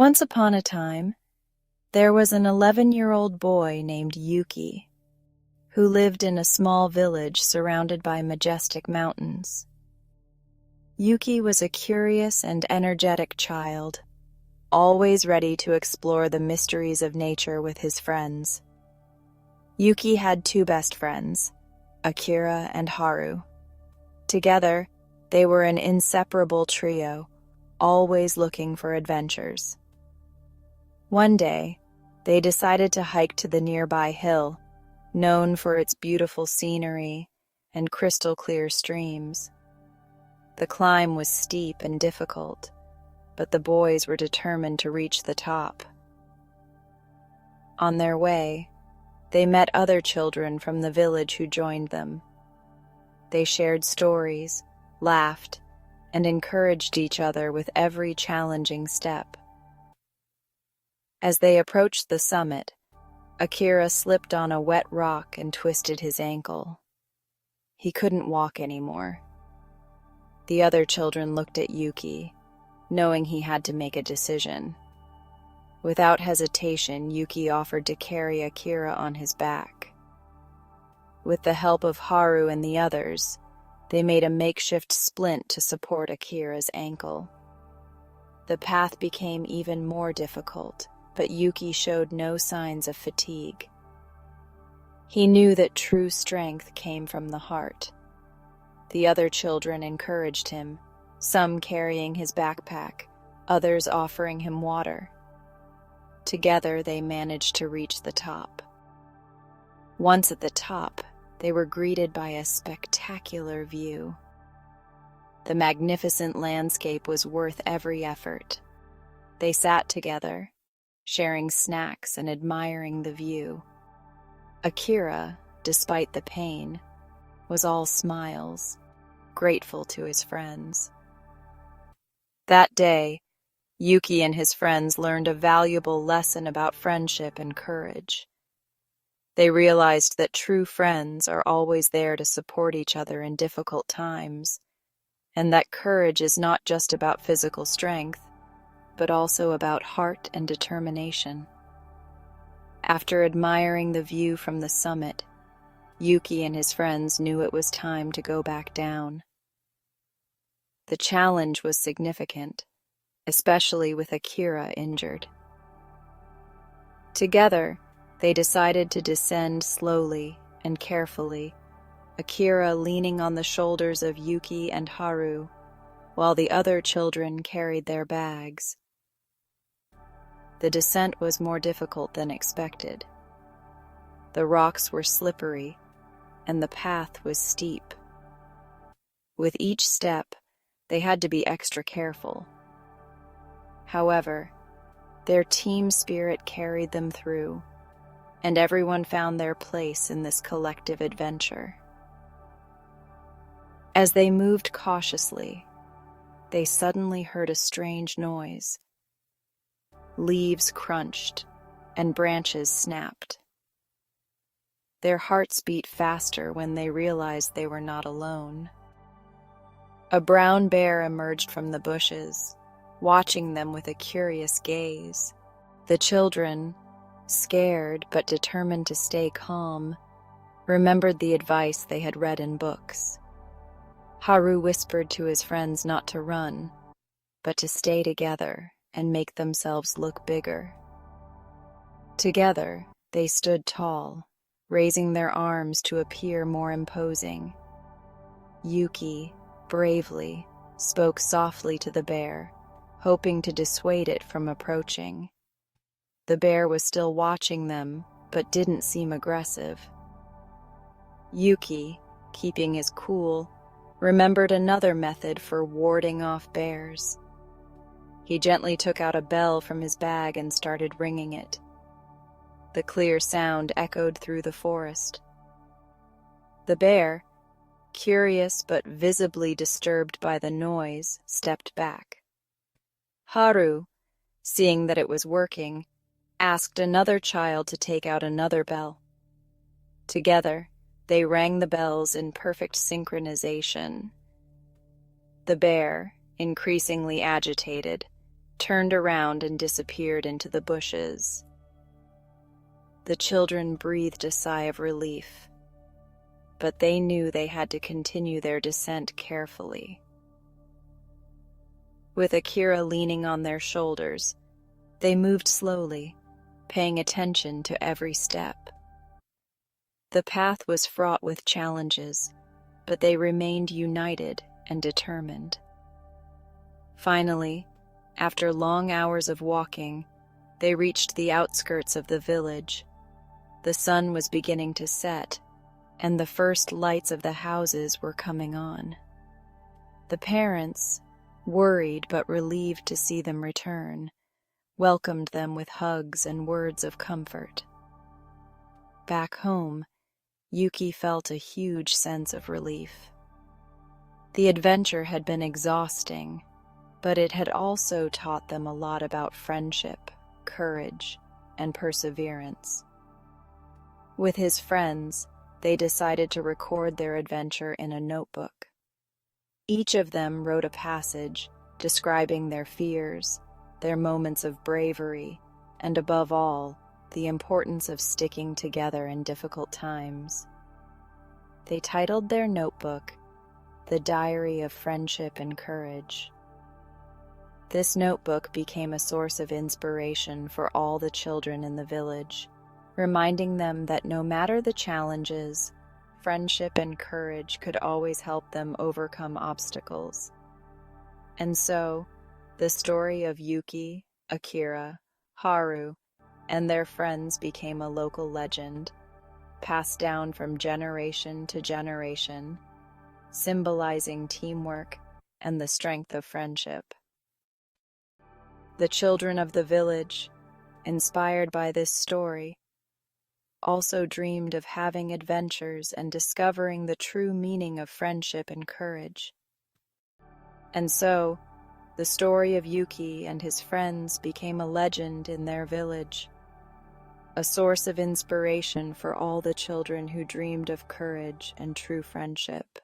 Once upon a time, there was an 11-year-old boy named Yuuki who lived in a small village surrounded by majestic mountains. Yuuki was a curious and energetic child, always ready to explore the mysteries of nature with his friends. Yuuki had two best friends, Akira and Haru. Together, they were an inseparable trio, always looking for adventures. One day, they decided to hike to the nearby hill, known for its beautiful scenery and crystal-clear streams. The climb was steep and difficult, but the boys were determined to reach the top. On their way, they met other children from the village who joined them. They shared stories, laughed, and encouraged each other with every challenging step. As they approached the summit, Akira slipped on a wet rock and twisted his ankle. He couldn't walk anymore. The other children looked at Yuuki, knowing he had to make a decision. Without hesitation, Yuuki offered to carry Akira on his back. With the help of Haru and the others, they made a makeshift splint to support Akira's ankle. The path became even more difficult, but Yuuki showed no signs of fatigue. He knew that true strength came from the heart. The other children encouraged him, some carrying his backpack, others offering him water. Together, they managed to reach the top. Once at the top, they were greeted by a spectacular view. The magnificent landscape was worth every effort. They sat together, sharing snacks and admiring the view. Akira, despite the pain, was all smiles, grateful to his friends. That day, Yuuki and his friends learned a valuable lesson about friendship and courage. They realized that true friends are always there to support each other in difficult times, and that courage is not just about physical strength, but also about heart and determination. After admiring the view from the summit, Yuuki and his friends knew it was time to go back down. The challenge was significant, especially with Akira injured. Together, they decided to descend slowly and carefully, Akira leaning on the shoulders of Yuuki and Haru, while the other children carried their bags. The descent was more difficult than expected. The rocks were slippery, and the path was steep. With each step, they had to be extra careful. However, their team spirit carried them through, and everyone found their place in this collective adventure. As they moved cautiously, they suddenly heard a strange noise. Leaves crunched, and branches snapped. Their hearts beat faster when they realized they were not alone. A brown bear emerged from the bushes, watching them with a curious gaze. The children, scared but determined to stay calm, remembered the advice they had read in books. Haru whispered to his friends not to run, but to stay together and make themselves look bigger. Together, they stood tall, raising their arms to appear more imposing. Yuuki, bravely, spoke softly to the bear, hoping to dissuade it from approaching. The bear was still watching them, but didn't seem aggressive. Yuuki, keeping his cool, remembered another method for warding off bears. He gently took out a bell from his bag and started ringing it. The clear sound echoed through the forest. The bear, curious but visibly disturbed by the noise, stepped back. Haru, seeing that it was working, asked another child to take out another bell. Together, they rang the bells in perfect synchronization. The bear, increasingly agitated, turned around and disappeared into the bushes. The children breathed a sigh of relief, but they knew they had to continue their descent carefully. With Akira leaning on their shoulders, they moved slowly, paying attention to every step. The path was fraught with challenges, but they remained united and determined. Finally, after long hours of walking, they reached the outskirts of the village. The sun was beginning to set, and the first lights of the houses were coming on. The parents, worried but relieved to see them return, welcomed them with hugs and words of comfort. Back home, Yuuki felt a huge sense of relief. The adventure had been exhausting, but it had also taught them a lot about friendship, courage, and perseverance. With his friends, they decided to record their adventure in a notebook. Each of them wrote a passage describing their fears, their moments of bravery, and above all, the importance of sticking together in difficult times. They titled their notebook, "The Diary of Friendship and Courage." This notebook became a source of inspiration for all the children in the village, reminding them that no matter the challenges, friendship and courage could always help them overcome obstacles. And so, the story of Yuuki, Akira, Haru, and their friends became a local legend, passed down from generation to generation, symbolizing teamwork and the strength of friendship. The children of the village, inspired by this story, also dreamed of having adventures and discovering the true meaning of friendship and courage. And so, the story of Yuuki and his friends became a legend in their village, a source of inspiration for all the children who dreamed of courage and true friendship.